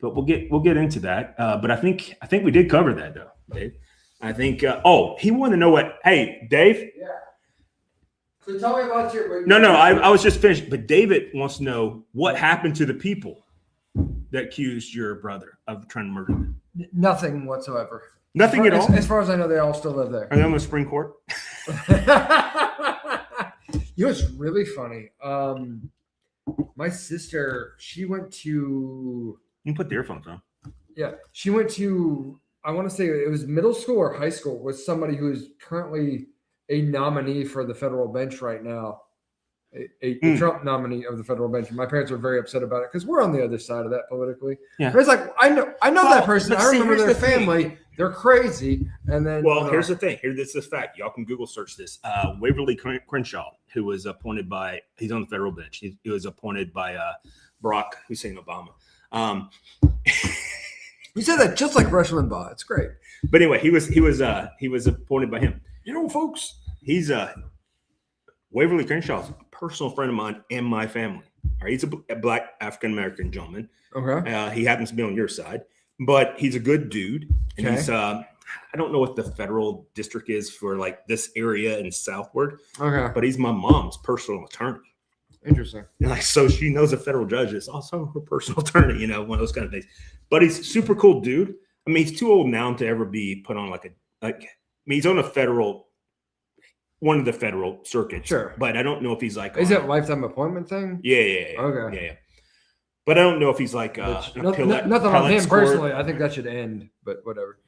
[SPEAKER 1] But we'll get into that. But I think we did cover that though, Dave. I think. He wanted to know what. Hey, Dave.
[SPEAKER 2] Yeah. So tell me about your.
[SPEAKER 1] No. I was just finished. But David wants to know what happened to the people that accused your brother of trying to murder them.
[SPEAKER 2] Nothing whatsoever.
[SPEAKER 1] Nothing at all.
[SPEAKER 2] As far as I know, they all still live there.
[SPEAKER 1] Are they on the Supreme Court?
[SPEAKER 2] You know, it's really funny. My sister, she went to.
[SPEAKER 1] You can put the earphones on.
[SPEAKER 2] Yeah, she went to, I want to say it was middle school or high school with somebody who is currently a nominee for the federal bench right now, a Trump nominee of the federal bench. And my parents were very upset about it because we're on the other side of that politically. Yeah, but it's like I know that person. I remember their family. They're crazy. And then,
[SPEAKER 1] here's the thing. This is a fact. Y'all can Google search this. Waverly Crenshaw, who was appointed he's on the federal bench. He was appointed by Barack Hussein Obama.
[SPEAKER 2] You said that just like Rush Limbaugh. It's great.
[SPEAKER 1] But anyway, he was appointed by him. You know, folks, he's Waverly Crenshaw's a personal friend of mine and my family. All right, he's a black African American gentleman.
[SPEAKER 2] Okay.
[SPEAKER 1] He happens to be on your side, but he's a good dude. And
[SPEAKER 2] okay.
[SPEAKER 1] He's I don't know what the federal district is for like this area in southward.
[SPEAKER 2] Okay.
[SPEAKER 1] But he's my mom's personal attorney.
[SPEAKER 2] Interesting.
[SPEAKER 1] And like, so she knows a federal judge is also her personal attorney, you know, one of those kind of things. But he's a super cool dude. I mean, he's too old now to ever be put on he's on one of the federal circuits.
[SPEAKER 2] Sure.
[SPEAKER 1] But I don't know if he's like.
[SPEAKER 2] Is it a lifetime appointment thing?
[SPEAKER 1] Yeah.
[SPEAKER 2] Okay.
[SPEAKER 1] Yeah. But I don't know if he's like
[SPEAKER 2] nothing on him personally. I think that should end, but whatever.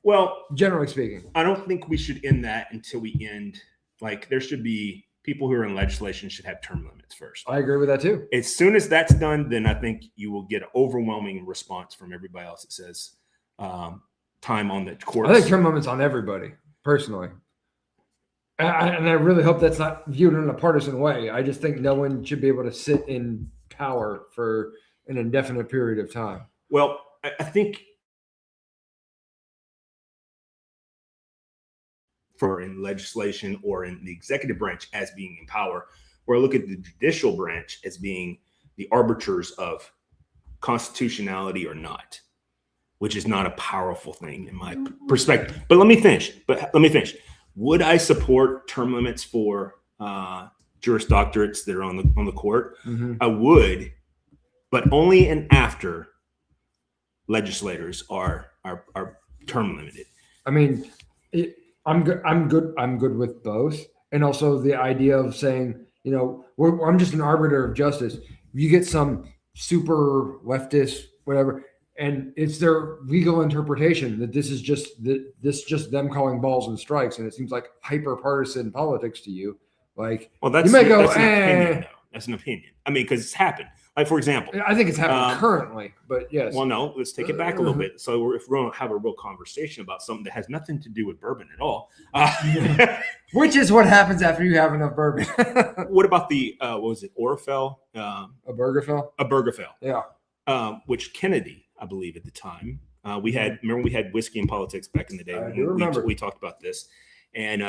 [SPEAKER 1] Well,
[SPEAKER 2] generally speaking,
[SPEAKER 1] I don't think we should end that until we end. Like, there should be. People who are in legislation should have term limits first.
[SPEAKER 2] I agree with that too.
[SPEAKER 1] As soon as that's done, then I think you will get an overwhelming response from everybody else that says time on the courts.
[SPEAKER 2] I think term limits on everybody, personally. And I really hope that's not viewed in a partisan way. I just think no one should be able to sit in power for an indefinite period of time.
[SPEAKER 1] Well, I think in legislation or in the executive branch as being in power, where I look at the judicial branch as being the arbiters of constitutionality or not, which is not a powerful thing in my perspective. But let me finish. Would I support term limits for Juris Doctorates that are on the court?
[SPEAKER 2] Mm-hmm.
[SPEAKER 1] I would, but only and after legislators are term limited.
[SPEAKER 2] I mean, I'm good with both, and also the idea of saying, you know, I'm just an arbiter of justice. You get some super leftist, whatever, and it's their legal interpretation that this is just them calling balls and strikes, and it seems like hyper partisan politics to you. Like,
[SPEAKER 1] well, you may go, that's an opinion, though. That's an opinion. I mean, because it's happened. Like, for example,
[SPEAKER 2] I think it's happening currently, but yes.
[SPEAKER 1] Well, no, let's take it back a little bit. So if we're going to have a real conversation about something that has nothing to do with bourbon at all.
[SPEAKER 2] Which is what happens after you have enough bourbon.
[SPEAKER 1] What about the, what was it, Orfel?
[SPEAKER 2] A Burgerfell?
[SPEAKER 1] A Burgerfell.
[SPEAKER 2] Yeah.
[SPEAKER 1] Which Kennedy, I believe at the time, we had Whiskey and Politics back in the day.
[SPEAKER 2] I do remember.
[SPEAKER 1] We talked about this. And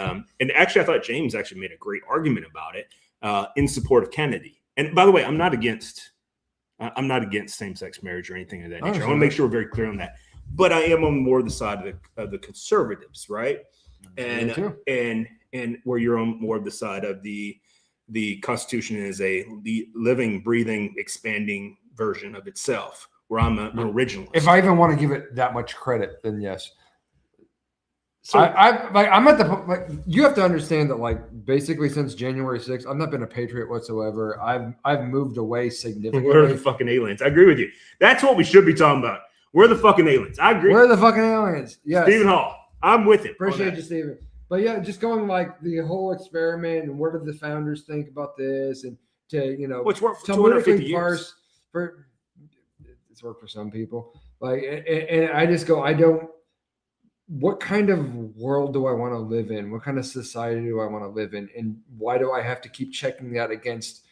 [SPEAKER 1] actually, I thought James actually made a great argument about it in support of Kennedy. And by the way, I'm not against same-sex marriage or anything of that nature. I want to make sure we're very clear on that. But I am on more the side of the conservatives, right? And where you're on more of the side of the the Constitution is a living, breathing, expanding version of itself, where I'm an originalist.
[SPEAKER 2] If I even want to give it that much credit, then yes.
[SPEAKER 1] So
[SPEAKER 2] I'm at the you have to understand that basically since January 6th, I've not been a patriot whatsoever. I've moved away significantly.
[SPEAKER 1] We're the fucking aliens. I agree with you. That's what we should be talking about. We're the fucking aliens. I agree.
[SPEAKER 2] We're the fucking aliens. Yes.
[SPEAKER 1] Stephen Hall. I'm with him.
[SPEAKER 2] Appreciate you, Stephen. But yeah, just going the whole experiment and what did the founders think about this, and to
[SPEAKER 1] which worked for 250 years.
[SPEAKER 2] It's worked for some people. And I just go, I don't. What kind of world do I want to live in? What kind of society do I want to live in? And why do I have to keep checking that against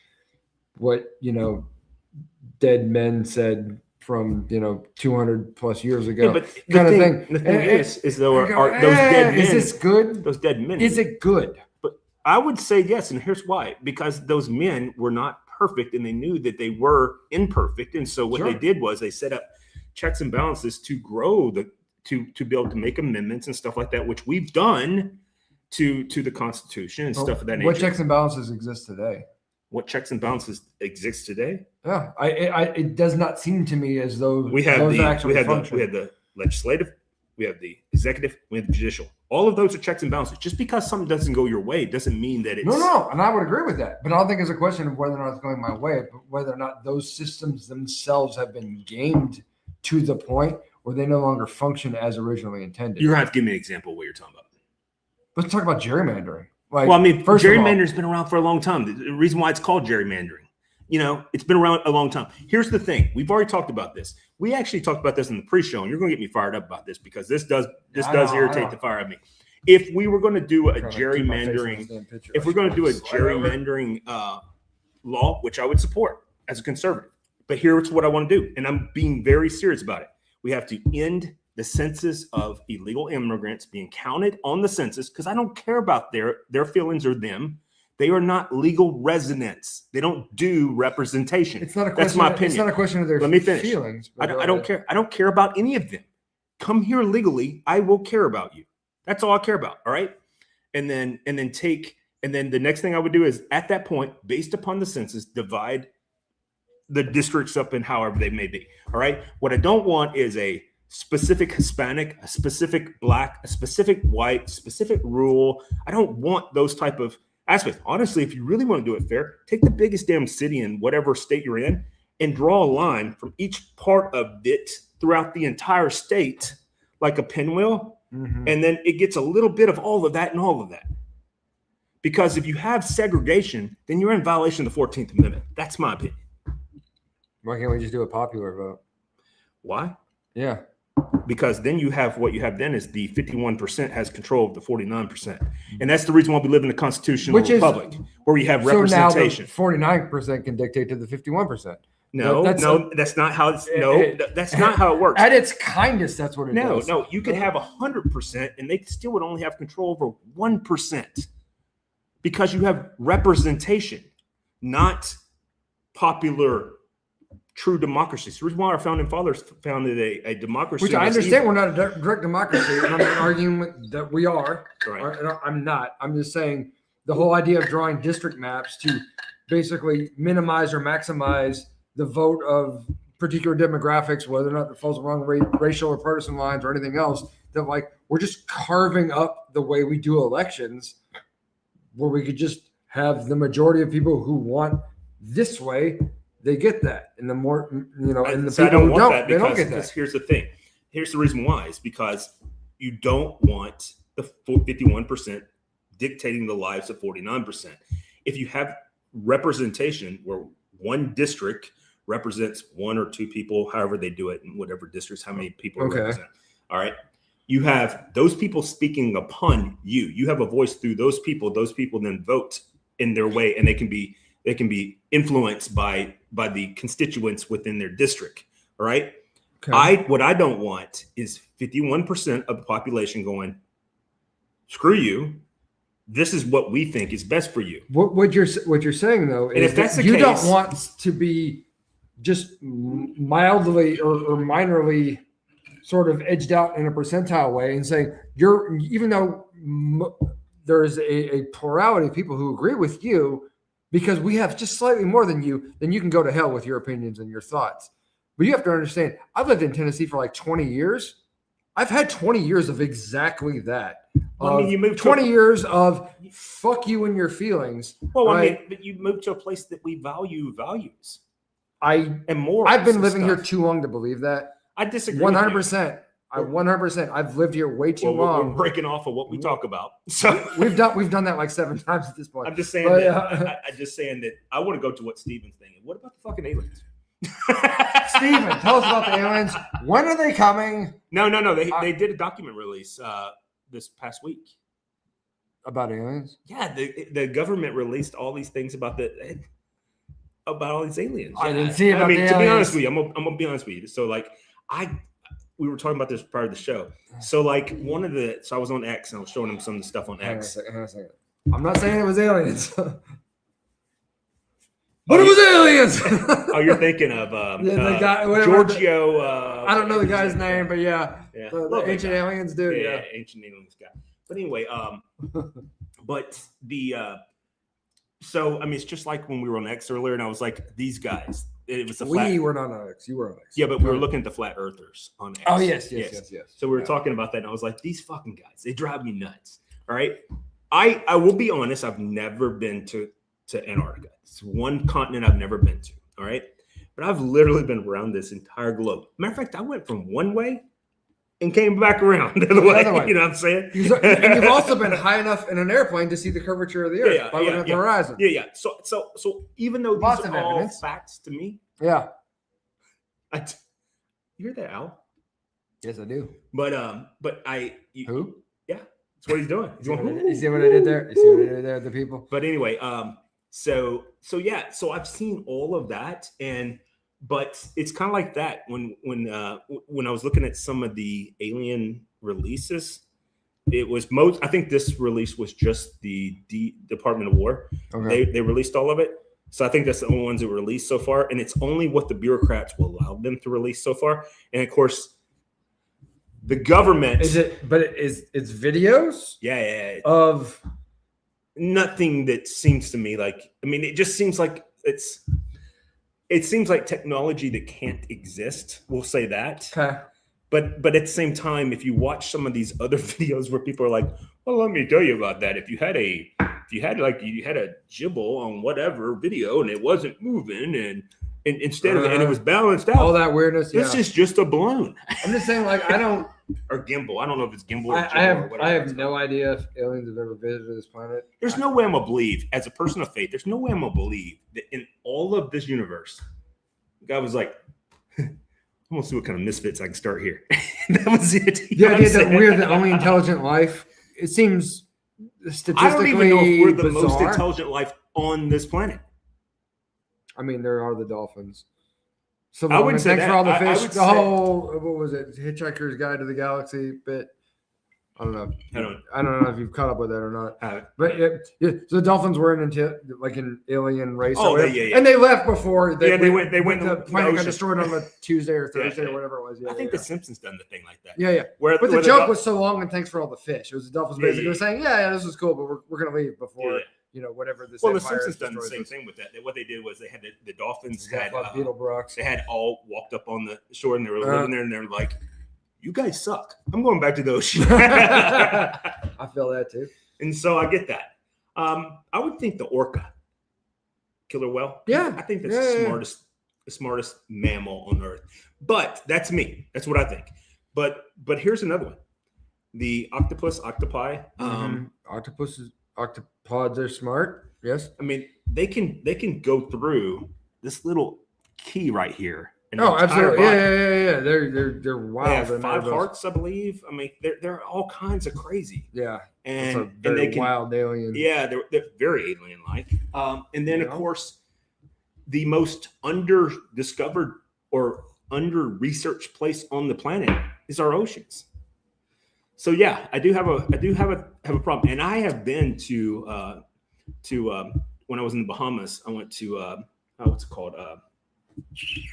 [SPEAKER 2] what, dead men said from, 200 plus years ago?
[SPEAKER 1] Yeah, but the thing is though, are those dead men,
[SPEAKER 2] is this good?
[SPEAKER 1] Those dead men.
[SPEAKER 2] Is it good?
[SPEAKER 1] But I would say yes. And here's why, because those men were not perfect and they knew that they were imperfect. And so what they did was they set up checks and balances to grow to be able to make amendments and stuff like that, which we've done to the Constitution and stuff of that nature.
[SPEAKER 2] What checks and balances exist today?
[SPEAKER 1] What checks and balances exist today?
[SPEAKER 2] Yeah, it does not seem to me as though
[SPEAKER 1] we have the legislative, we have the executive, we have the judicial. All of those are checks and balances. Just because something doesn't go your way doesn't mean that it's
[SPEAKER 2] no, and I would agree with that. But I don't think it's a question of whether or not it's going my way, but whether or not those systems themselves have been gamed to the point where they no longer function as originally intended.
[SPEAKER 1] You're going to have to give me an example of what you're talking about.
[SPEAKER 2] Let's talk about gerrymandering.
[SPEAKER 1] Gerrymandering's been around for a long time. The reason why it's called gerrymandering, it's been around a long time. Here's the thing. We've already talked about this. We actually talked about this in the pre-show, and you're going to get me fired up about this because this does irritate the fire out of me. If we were going to do a gerrymandering, law, which I would support as a conservative, but here's what I want to do, and I'm being very serious about it. We have to end the census of illegal immigrants being counted on the census because I don't care about their feelings or them. They are not legal residents. They don't do representation.
[SPEAKER 2] It's not a question.
[SPEAKER 1] That's my opinion.
[SPEAKER 2] It's not a question of their feelings.
[SPEAKER 1] I don't care. I don't care about any of them. Come here legally. I will care about you. That's all I care about. All right. And then the next thing I would do is at that point, based upon the census, divide the districts up in however they may be. All right. What I don't want is a specific Hispanic, a specific Black, a specific white, specific rural. I don't want those type of aspects. Honestly, if you really want to do it fair, take the biggest damn city in whatever state you're in and draw a line from each part of it throughout the entire state, like a pinwheel. Mm-hmm. And then it gets a little bit of all of that and all of that. Because if you have segregation, then you're in violation of the 14th Amendment. That's my opinion.
[SPEAKER 2] Why can't we just do a popular vote?
[SPEAKER 1] Why?
[SPEAKER 2] Yeah.
[SPEAKER 1] Because then you have what you have then is the 51% has control of the 49%. And that's the reason why we live in a constitutional republic where we have representation.
[SPEAKER 2] So now the 49% can dictate to the 51%.
[SPEAKER 1] That's not how that's not how it works.
[SPEAKER 2] At its kindest, that's what it does.
[SPEAKER 1] No, you could have 100% and they still would only have control over 1% because you have representation, not popular true democracy. So the reason why our founding fathers founded a democracy.
[SPEAKER 2] Which I understand we're not a direct democracy, and I'm not arguing that we are.
[SPEAKER 1] Right.
[SPEAKER 2] I'm not. I'm just saying the whole idea of drawing district maps to basically minimize or maximize the vote of particular demographics, whether or not it falls along racial or partisan lines or anything else, that we're just carving up the way we do elections, where we could just have the majority of people who want this way. They get that, and the more and the people who don't, they don't get that.
[SPEAKER 1] Here's the thing. Here's the reason why. Is because you don't want the 51% dictating the lives of 49%. If you have representation where one district represents one or two people, however they do it in whatever districts, how many people represent. All right. You have those people speaking upon you. You have a voice through those people. Those people then vote in their way, and they can be influenced by the constituents within their district. All right. Okay. What I don't want is 51% of the population going, screw you. This is what we think is best for you.
[SPEAKER 2] What you're saying though is that you don't want to be just mildly or minorly sort of edged out in a percentile way and saying even though there's a plurality of people who agree with you, because we have just slightly more than you. Then you can go to hell with your opinions and your thoughts. But you have to understand, I've lived in Tennessee for like 20 years. I've had 20 years of exactly that.
[SPEAKER 1] Well, I mean, you moved
[SPEAKER 2] 20 years of fuck you and your feelings.
[SPEAKER 1] Well,
[SPEAKER 2] right?
[SPEAKER 1] I mean, but you moved to a place that we value values.
[SPEAKER 2] And
[SPEAKER 1] more.
[SPEAKER 2] I've been living here too long to believe that.
[SPEAKER 1] I disagree.
[SPEAKER 2] 100%. 100%. I've lived here way too long.
[SPEAKER 1] We're breaking off of what we talk about. So
[SPEAKER 2] we've done that like 7 times at this point.
[SPEAKER 1] I'm just saying I'm just saying that I want to go to what Steven's thinking. What about the fucking aliens?
[SPEAKER 2] Steven, tell us about the aliens. When are they coming?
[SPEAKER 1] No. They did a document release this past week
[SPEAKER 2] about aliens.
[SPEAKER 1] Yeah, the government released all these things about all these aliens.
[SPEAKER 2] I didn't see about
[SPEAKER 1] I mean,
[SPEAKER 2] the
[SPEAKER 1] to
[SPEAKER 2] aliens.
[SPEAKER 1] be honest with you, I'm gonna be honest with you. So like we were talking about this prior to the show. So like I was on X and I was showing him some of the stuff on X.
[SPEAKER 2] Hang on a second. I'm not saying it was aliens. But it was aliens.
[SPEAKER 1] Oh, you're thinking of
[SPEAKER 2] the guy,
[SPEAKER 1] Giorgio.
[SPEAKER 2] I don't know the guy's name, but the ancient aliens dude.
[SPEAKER 1] Yeah, ancient aliens guy. But anyway, but the so I mean, it's just like when we were on X earlier, and I was like, these guys. It was
[SPEAKER 2] we were not on X. You were on X.
[SPEAKER 1] Yeah, but we were looking at the flat earthers on X.
[SPEAKER 2] Oh yes.
[SPEAKER 1] So we were talking about that, and I was like, these fucking guys, they drive me nuts. All right, I will be honest. I've never been to Antarctica. It's one continent I've never been to. All right. But I've literally been around this entire globe. Matter of fact, I went from one way and came back around the other way. You know what I'm saying?
[SPEAKER 2] And you've also been high enough in an airplane to see the curvature of the earth by looking at the horizon.
[SPEAKER 1] Yeah. So even though these are all facts to me.
[SPEAKER 2] Yeah.
[SPEAKER 1] You hear that, Al?
[SPEAKER 2] Yes, I do.
[SPEAKER 1] But
[SPEAKER 2] who?
[SPEAKER 1] Yeah. That's what he's doing. He's going,
[SPEAKER 2] you see what I did there? You see what I did there, the people?
[SPEAKER 1] But anyway, so I've seen all of that, but it's kind of like that when I was looking at some of the alien releases, it was I think this release was just the Department of War. Okay. They released all of it. So I think that's the only ones that were released so far, and it's only what the bureaucrats will allow them to release so far. And of course, the government it's videos? Yeah. Of nothing that seems to me like, I mean, it just seems like it seems like technology that can't exist. We'll say that. Okay. But at the same time, if you watch some of these other videos where people are like, well, let me tell you about that. If you had a gibble on whatever video and it wasn't moving and instead of and it was balanced out,
[SPEAKER 2] all that weirdness.
[SPEAKER 1] This is just a balloon.
[SPEAKER 2] I'm just saying, like,
[SPEAKER 1] or gimbal. I don't know if it's gimbal or
[SPEAKER 2] I have no idea if aliens have ever visited this planet.
[SPEAKER 1] There's no way I'm gonna believe, as a person of faith, there's no way I'm gonna believe that in all of this universe, the guy was like, I'm gonna see what kind of misfits I can start here. That was it.
[SPEAKER 2] The idea that we're the only intelligent life, it seems statistically
[SPEAKER 1] I don't even know if we're the
[SPEAKER 2] bizarre.
[SPEAKER 1] most intelligent life on this planet.
[SPEAKER 2] I mean, there are the dolphins. So
[SPEAKER 1] I wouldn't say
[SPEAKER 2] thanks
[SPEAKER 1] that.
[SPEAKER 2] for all the fish.
[SPEAKER 1] the
[SPEAKER 2] whole, what was it? Hitchhiker's Guide to the Galaxy bit. I don't know. I don't know if you've caught up with that or not. But so the dolphins were like an alien race.
[SPEAKER 1] Oh, yeah.
[SPEAKER 2] And they left before.
[SPEAKER 1] They went.
[SPEAKER 2] The planet got destroyed on a Tuesday or Thursday or whatever it was.
[SPEAKER 1] I think The Simpsons done the thing like that.
[SPEAKER 2] Yeah. But the joke was so long, and thanks for all the fish. It was the dolphins basically saying, yeah, this is cool, but we're gonna leave before. Whatever this.
[SPEAKER 1] Well, The Simpsons done the same thing with that. What they did was they had the dolphins had
[SPEAKER 2] Beetlebrooks.
[SPEAKER 1] They had all walked up on the shore and they were living there, and they're like, "You guys suck. I'm going back to the ocean."
[SPEAKER 2] I feel that too,
[SPEAKER 1] and so I get that. I would think the orca, killer whale.
[SPEAKER 2] Yeah,
[SPEAKER 1] I think that's the smartest mammal on Earth. But that's me. That's what I think. But here's another one: the octopi.
[SPEAKER 2] Octopods are smart. Yes.
[SPEAKER 1] I mean, they can go through this little key right here.
[SPEAKER 2] Absolutely. Yeah. They're wild.
[SPEAKER 1] They have 5 hearts, I believe. I mean, they're all kinds of crazy.
[SPEAKER 2] Yeah.
[SPEAKER 1] And
[SPEAKER 2] they can wild alien.
[SPEAKER 1] Yeah, they're very alien-like. And then of course, the most under-discovered or under-researched place on the planet is our oceans. So yeah, I do have a problem, and I have been to when I was in the Bahamas. I went to what's it called? You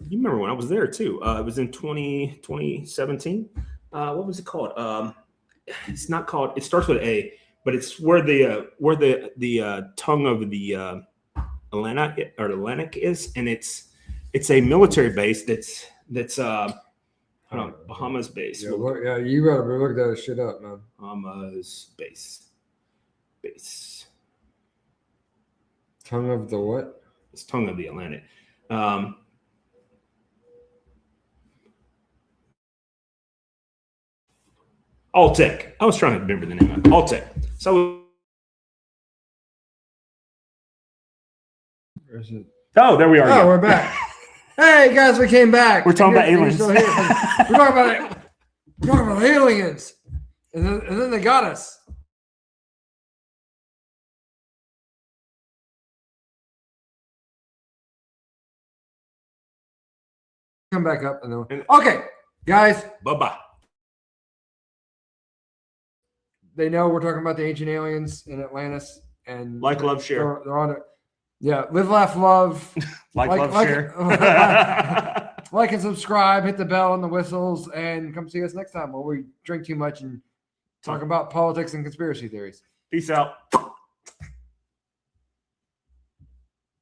[SPEAKER 1] remember when I was there too? It was in 2017. What was it called? It's not called. It starts with A. but it's where the tongue of the Atlantic is, and it's a military base that's Bahamas base.
[SPEAKER 2] Yeah, you gotta look that shit up, man.
[SPEAKER 1] Bahamas base.
[SPEAKER 2] Tongue of the what?
[SPEAKER 1] It's tongue of the Atlantic. Altec. I was trying to remember the name of it. Altec. So.
[SPEAKER 2] Where's it?
[SPEAKER 1] Oh, there we are.
[SPEAKER 2] Oh, we're back. Hey guys, we came back.
[SPEAKER 1] We're talking about aliens.
[SPEAKER 2] We're talking about aliens, and then they got us. Come back up and then okay, guys.
[SPEAKER 1] Bye-bye.
[SPEAKER 2] They know we're talking about the ancient aliens in Atlantis, and
[SPEAKER 1] like, love, share.
[SPEAKER 2] They're on it. Yeah, live, laugh, love.
[SPEAKER 1] love, share.
[SPEAKER 2] Like and subscribe. Hit the bell and the whistles, and come see us next time where we drink too much and talk about politics and conspiracy theories.
[SPEAKER 1] Peace out.